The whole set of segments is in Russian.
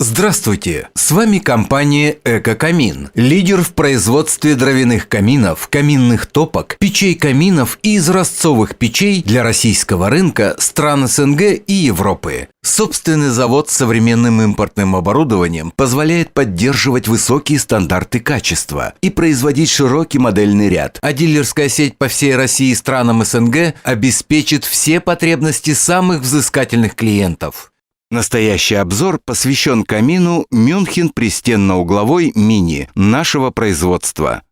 Здравствуйте! С вами компания «Эко-Камин», лидер в производстве дровяных каминов, каминных топок, печей-каминов и изразцовых печей для российского рынка, стран СНГ и Европы. Собственный завод с современным импортным оборудованием позволяет поддерживать высокие стандарты качества и производить широкий модельный ряд, а дилерская сеть по всей России и странам СНГ обеспечит все потребности самых взыскательных клиентов. Настоящий обзор посвящен камину Мюнхен пристенно-угловой мини нашего производства.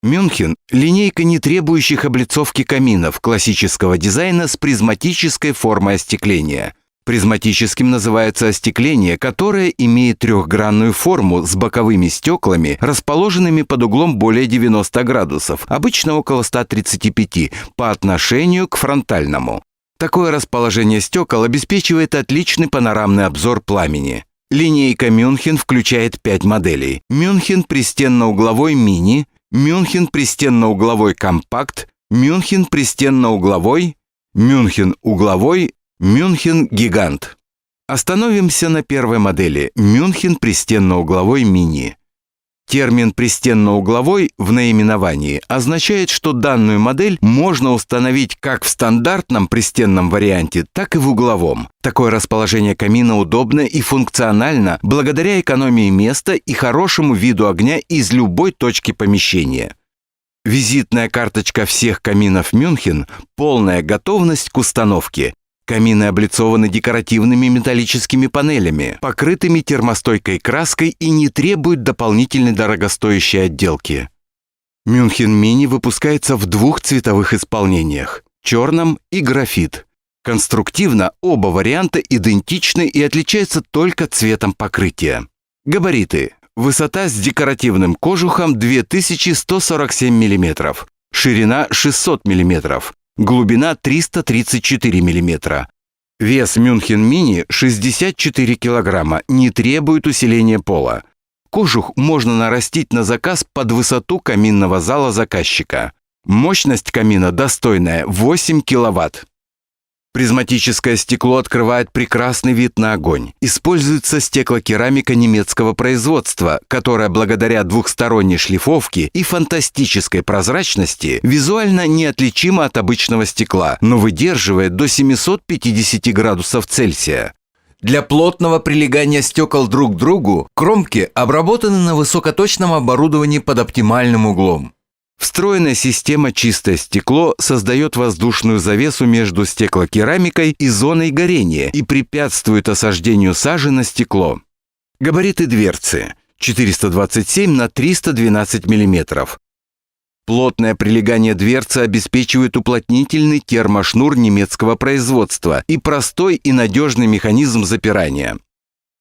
Мюнхен – линейка не требующих облицовки каминов классического дизайна с призматической формой остекления. Призматическим называется остекление, которое имеет трехгранную форму с боковыми стеклами, расположенными под углом более 90 градусов, обычно около 135, по отношению к фронтальному. Такое расположение стекол обеспечивает отличный панорамный обзор пламени. Линейка Мюнхен включает 5 моделей: Мюнхен пристенно-угловой мини, Мюнхен пристенно-угловой компакт, Мюнхен пристенно-угловой, Мюнхен угловой, Мюнхен гигант. Остановимся на первой модели Мюнхен пристенно-угловой мини. Термин «пристенно-угловой» в наименовании означает, что данную модель можно установить как в стандартном пристенном варианте, так и в угловом. Такое расположение камина удобно и функционально благодаря экономии места и хорошему виду огня из любой точки помещения. Визитная карточка всех каминов Мюнхен – полная готовность к установке. Камины облицованы декоративными металлическими панелями, покрытыми термостойкой краской и не требуют дополнительной дорогостоящей отделки. Мюнхен Мини выпускается в двух цветовых исполнениях – черном и графит. Конструктивно оба варианта идентичны и отличаются только цветом покрытия. Габариты. Высота с декоративным кожухом 2147 мм, ширина 600 мм. Глубина 334 мм. Вес Мюнхен Мини 64 кг, не требует усиления пола. Кожух можно нарастить на заказ под высоту каминного зала заказчика. Мощность камина достойная – 8 кВт. Призматическое стекло открывает прекрасный вид на огонь. Используется стеклокерамика немецкого производства, которая благодаря двухсторонней шлифовке и фантастической прозрачности визуально неотличима от обычного стекла, но выдерживает до 750 градусов Цельсия. Для плотного прилегания стекол друг к другу кромки обработаны на высокоточном оборудовании под оптимальным углом. Встроенная система «Чистое стекло» создает воздушную завесу между стеклокерамикой и зоной горения и препятствует осаждению сажи на стекло. Габариты дверцы 427 на 312 мм. Плотное прилегание дверцы обеспечивает уплотнительный термошнур немецкого производства и простой и надежный механизм запирания.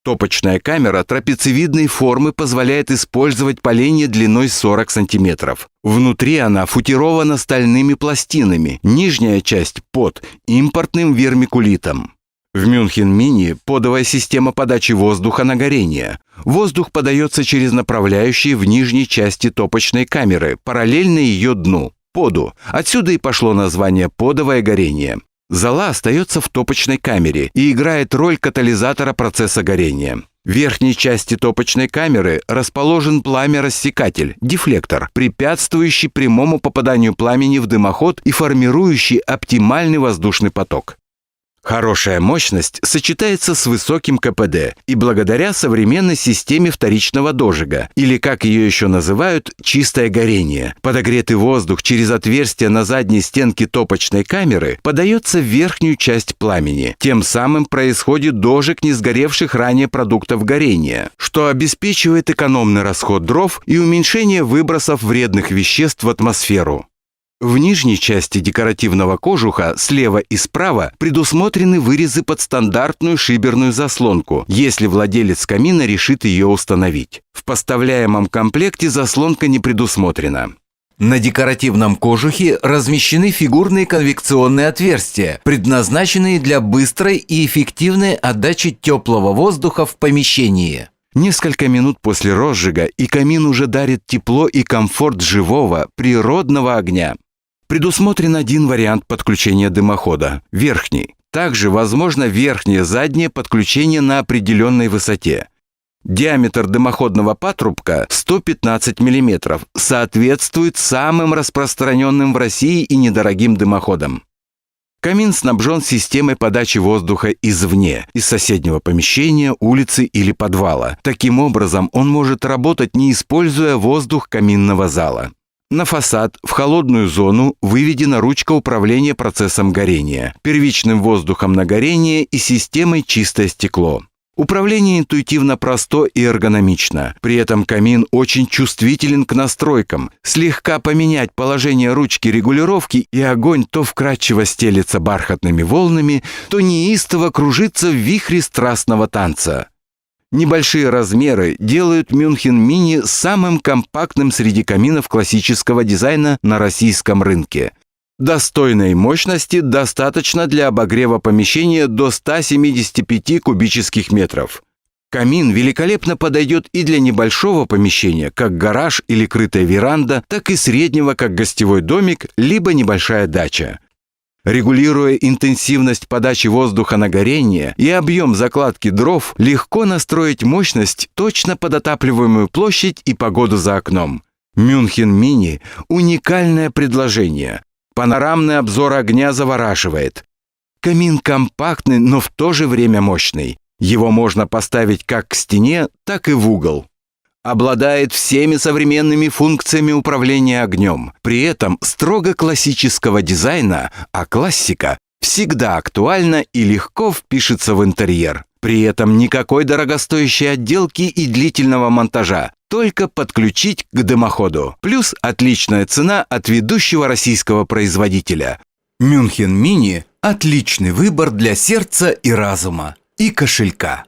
Топочная камера трапециевидной формы позволяет использовать поленье длиной 40 см. Внутри она футирована стальными пластинами, нижняя часть под импортным вермикулитом. В Мюнхен Мини подовая система подачи воздуха на горение. Воздух подается через направляющие в нижней части топочной камеры, параллельно ее дну, поду. Отсюда и пошло название «подовое горение». Зола остается в топочной камере и играет роль катализатора процесса горения. В верхней части топочной камеры расположен пламя-рассекатель, дефлектор, препятствующий прямому попаданию пламени в дымоход и формирующий оптимальный воздушный поток. Хорошая мощность сочетается с высоким КПД и благодаря современной системе вторичного дожига, или, как ее еще называют, чистое горение. Подогретый воздух через отверстие на задней стенке топочной камеры подается в верхнюю часть пламени. Тем самым происходит дожиг несгоревших ранее продуктов горения, что обеспечивает экономный расход дров и уменьшение выбросов вредных веществ в атмосферу. В нижней части декоративного кожуха слева и справа предусмотрены вырезы под стандартную шиберную заслонку, если владелец камина решит ее установить. В поставляемом комплекте заслонка не предусмотрена. На декоративном кожухе размещены фигурные конвекционные отверстия, предназначенные для быстрой и эффективной отдачи теплого воздуха в помещении. Несколько минут после розжига, и камин уже дарит тепло и комфорт живого, природного огня. Предусмотрен один вариант подключения дымохода – верхний. Также возможно верхнее и заднее подключение на определенной высоте. Диаметр дымоходного патрубка 115 мм, соответствует самым распространенным в России и недорогим дымоходам. Камин снабжен системой подачи воздуха извне, из соседнего помещения, улицы или подвала. Таким образом, он может работать, не используя воздух каминного зала. На фасад, в холодную зону, выведена ручка управления процессом горения, первичным воздухом на горение и системой чистое стекло. Управление интуитивно просто и эргономично. При этом камин очень чувствителен к настройкам. Слегка поменять положение ручки регулировки, и огонь то вкрадчиво стелется бархатными волнами, то неистово кружится в вихре страстного танца. Небольшие размеры делают Мюнхен Мини самым компактным среди каминов классического дизайна на российском рынке. Достойной мощности достаточно для обогрева помещения до 175 кубических метров. Камин великолепно подойдет и для небольшого помещения, как гараж или крытая веранда, так и среднего, как гостевой домик, либо небольшая дача. Регулируя интенсивность подачи воздуха на горение и объем закладки дров, легко настроить мощность точно под отапливаемую площадь и погоду за окном. Мюнхен Мини – уникальное предложение. Панорамный обзор огня завораживает. Камин компактный, но в то же время мощный. Его можно поставить как к стене, так и в угол. Обладает всеми современными функциями управления огнем. При этом строго классического дизайна, а классика всегда актуальна и легко впишется в интерьер. При этом никакой дорогостоящей отделки и длительного монтажа. Только подключить к дымоходу. Плюс отличная цена от ведущего российского производителя. Мюнхен Мини – отличный выбор для сердца и разума, и кошелька.